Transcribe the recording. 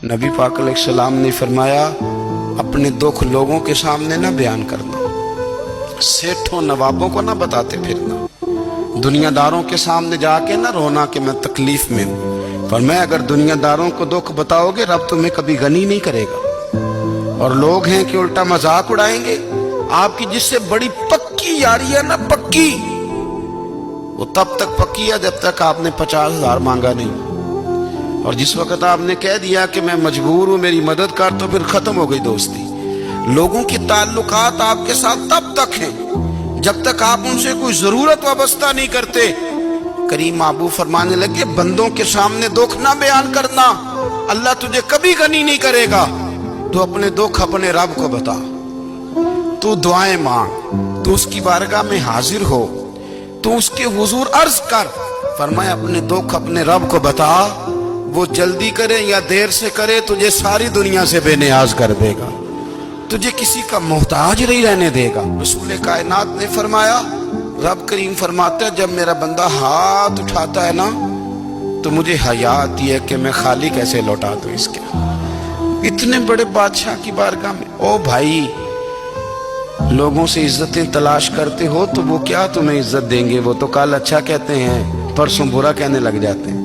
नबी पाक अलैहिस्सलाम ने फरमाया अपने दुख लोगों के सामने ना बयान करना, सेठों नवाबों को ना बताते फिरना, दुनियादारों के सामने जाके ना रोना कि मैं तकलीफ में हूँ। पर मैं अगर दुनियादारों को दुख बताओगे रब तुम्हें कभी गनी नहीं करेगा। और लोग हैं कि उल्टा मजाक उड़ाएंगे आपकी, जिससे बड़ी पक्की यारी है ना, पक्की, वो तब तक पक्की है जब तक आपने 50,000 मांगा नहीं। और जिस वक्त आपने कह दिया कि मैं मजबूर हूं मेरी मदद कर, तो फिर खत्म हो गई दोस्ती। लोगों के ताल्लुकात आपके साथ तब तक हैं जब तक आप उनसे कोई जरूरत वाबस्ता नहीं करते। करीम आबू फरमाने लगे बंदों के सामने दुख ना बयान करना, अल्लाह तुझे कभी गनी नहीं करेगा। तू अपने दुख अपने रब को बता, तू दुआएं मांग, तू उसकी बारगाह में हाजिर हो, तू उसके हुजूर अर्ज कर। फरमाया अपने दुख अपने रब को बता, वो जल्दी करे या देर से करे तुझे सारी दुनिया से बेनियाज कर देगा, तुझे किसी का मोहताज नहीं रहने देगा। रसूल कायनात ने फरमाया, रब करीम फरमाता है जब मेरा बंदा हाथ उठाता है ना तो मुझे हया आती है कि मैं खाली कैसे लौटा दूं इसके। इतने बड़े बादशाह की बारगाह में ओ भाई, लोगों से इज्जतें तलाश करते हो तो वो क्या तुम्हें इज्जत देंगे? वो तो कल अच्छा कहते हैं परसों बुरा कहने लग जाते हैं।